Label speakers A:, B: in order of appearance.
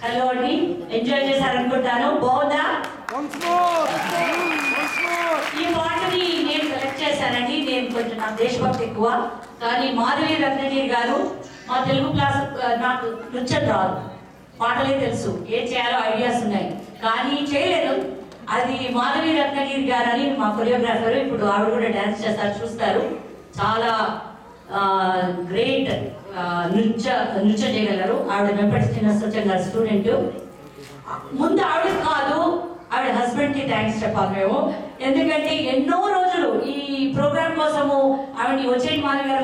A: Hello అండి, enjoy చేశారనుకుంటాను. బాగుందా? ఈ పాటని నేను సెలెక్ట్ చేశానండి. నేను కొంచెం నాకు దేశభక్తి ఎక్కువ, కానీ మాధవి రత్నగిరి గారు మా తెలుగు క్లాస్ నాకు నృత్యం రాదు, పాటలే తెలుసు, ఏం చేయాలో ఐడియాస్ ఉన్నాయి కానీ చేయలేదు. అది మాధవి రత్నగిరి గారు అని మా కొరియోగ్రాఫర్, ఇప్పుడు ఆవిడ కూడా డ్యాన్స్ చేస్తారు, చూస్తారు. చాలా గ్రేట్ నృత్యం చేయగలరు. ఆవిడ వెంపటి చిన్న సత్యం గారు స్టూడెంట్. ముందు ఆవిడ కాదు, ఆవిడ హస్బెండ్ కి థ్యాంక్స్ చెప్పాలి మేము. ఎందుకంటే ఎన్నో రోజులు ఈ ప్రోగ్రామ్ కోసము ఆవిడని వచ్చేటి మాధవి గారు